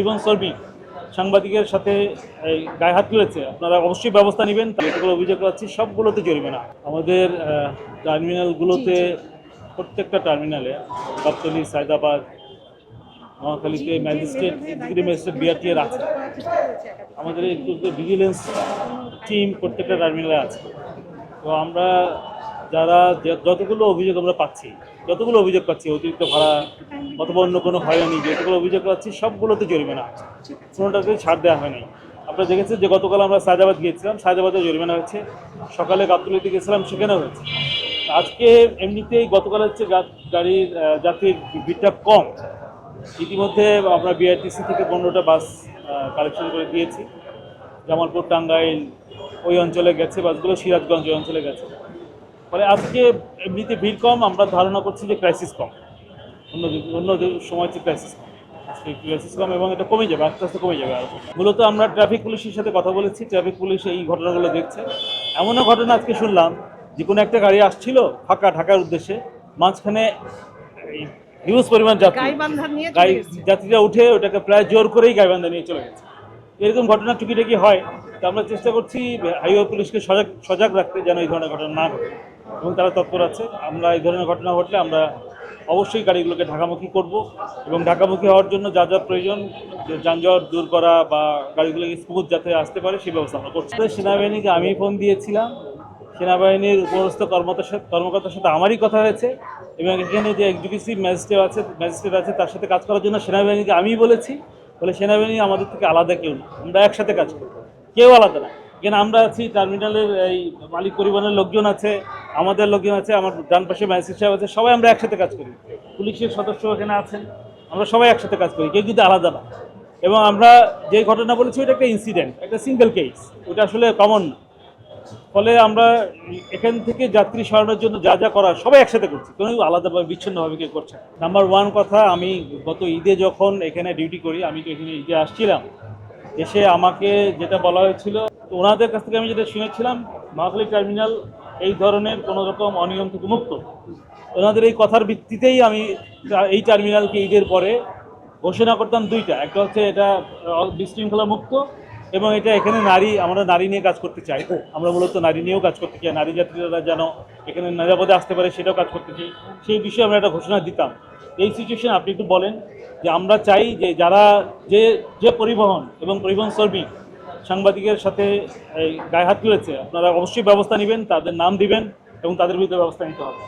পরিবহন শ্রমিক সাংবাদিকের সাথে গায়ে হাত তুলেছে, আপনারা অবশ্যই ব্যবস্থা নেবেন। যেগুলো অভিযোগ পাচ্ছি সবগুলোতে জরিমানা। আমাদের টার্মিনালগুলোতে প্রত্যেকটা টার্মিনালে গাবতলী, সায়দাবাদ, নোয়াখালীতে ম্যাজিস্ট্রেট, এক্সিকিউটিভ ম্যাজিস্ট্রেট, বিআরটিএর আছে। আমাদের ভিজিলেন্স টিম প্রত্যেকটা টার্মিনালে আছে। তো আমরা যারা যতগুলো অভিযোগ আমরা পাচ্ছি অতিরিক্ত ভাড়া অথবা অন্য কোনো হয়রানি, যেগুলো অভিযোগ পাচ্ছি সবগুলোতে জরিমানা আছে, কোনোটাতে ছাড় দেওয়া হয় নাই। আপনারা দেখেছেন যে গতকাল আমরা সায়দাবাদ গিয়েছিলাম, সায়দাবাদে জরিমানা হয়েছে, সকালে গাবতলীতে গেছিলাম, সেখানেও হয়েছে। আজকে এমনিতেই গতকাল হচ্ছে গাড়ির যাত্রীর ভিড়টা কম। ইতিমধ্যে আমরা বিআরটিসি থেকে 15টা বাস কালেকশন করে দিয়েছি। জামালপুর, টাঙ্গাইল ওই অঞ্চলে গেছে বাসগুলো, সিরাজগঞ্জ ওই অঞ্চলে গেছে। ফলে আজকে এমনিতে ভিড় কম, আমরা ধারণা করছি যে ক্রাইসিস কম, অন্য সময় হচ্ছে ক্রাইসিস কম এবং এটা কমে যাবে, আস্তে আস্তে কমে যাবে। আর মূলত আমরা ট্রাফিক পুলিশের সাথে কথা বলেছি, ট্রাফিক পুলিশ এই ঘটনাগুলো দেখছে। এমনও ঘটনা আজকে শুনলাম যে কোনো একটা গাড়ি আসছিল ফাঁকা ঢাকার উদ্দেশ্যে, মাঝখানে হিউজ পরিমাণ যাত্রীরা উঠে ওটাকে প্রায় জোর করেই গাইবান্ধা নিয়ে চলে গেছে। এরকম ঘটনা টুকিটাকি হয়। তো আমরা চেষ্টা করছি হাইওয়ে পুলিশকে সজাগ রাখতে, যেন এই ধরনের ঘটনা না ঘটে, এবং তারা তৎপর আছে। আমরা এই ধরনের ঘটনা ঘটলে আমরা অবশ্যই গাড়িগুলোকে ঢাকামুখী করব, এবং ঢাকামুখী হওয়ার জন্য যা যা প্রয়োজন, যানজট দূর করা বা গাড়িগুলোকে স্মুথ যাতে আসতে পারে সেই ব্যবস্থা আমরা করছি। সেনাবাহিনীকে আমি ফোন দিয়েছিলাম, সেনাবাহিনীর উপরস্থ কর্মকর্তার সাথে আমারই কথা হয়েছে, এবং এখানে যে এক্সিকিউটিভ ম্যাজিস্ট্রেট আছে তার সাথে কাজ করার জন্য সেনাবাহিনীকে আমিই বলেছি। বলে সেনাবাহিনী আমাদের থেকে আলাদা কেউ না, আমরা একসাথে কাজ করি, কেউ আলাদা না। এখানে আমরা আছি, টার্মিনালের এই মালিক পরিবহনের লোকজন আছে, আমাদের লোকজন আছে, আমার ডান পাশে ম্যাজিস্ট্রেট সাহেব আছে, সবাই আমরা একসাথে কাজ করি। পুলিশের সদস্য এখানে আছেন, আমরা সবাই একসাথে কাজ করি, কেউ কিন্তু আলাদা না। এবং আমরা যে ঘটনা বলেছি ওটা একটা ইনসিডেন্ট, একটা সিঙ্গেল কেস, ওটা আসলে কমন না। ফলে আমরা এখান থেকে যাত্রী সরানোর জন্য যা যা করার সবাই একসাথে করছি, কোনো আলাদাভাবে বিচ্ছিন্নভাবে কেউ করছে। নাম্বার 1 কথা, আমি গত ঈদে যখন এখানে ডিউটি করি, আমি তো এখানে ঈদে আসছিলাম, এসে আমাকে যেটা বলা হয়েছিল, তো ওনাদের কাছ থেকে আমি যেটা শুনেছিলাম, নোয়াখালী টার্মিনাল এই ধরনের কোনো রকম অনিয়ম থেকে মুক্ত। ওনাদের এই কথার ভিত্তিতেই আমি এই টার্মিনালকে ঈদের পরে ঘোষণা করতাম 2টা, একটা হচ্ছে এটা বিশৃঙ্খলা মুক্ত, এবং এটা এখানে আমরা নারী নিয়ে কাজ করতে চাই। আমরা মূলত নারী নিয়েও কাজ করতে চাই, নারী যাত্রীরা যেন এখানে নিরাপদে আসতে পারে সেটাও কাজ করতে চাই। সেই বিষয়ে আমরা একটা ঘোষণা দিতাম। এই সিচুয়েশন আপনি একটু বলেন যে আমরা চাই যে যারা যে পরিবহন এবং পরিবহন শ্রমিক সাংবাদিকের সাথে গায়ে হাত তুলেছে, আপনারা অবশ্যই ব্যবস্থা নেবেন, তাদের নাম দিবেন এবং তাদের বিরুদ্ধে ব্যবস্থা নিতে হবে।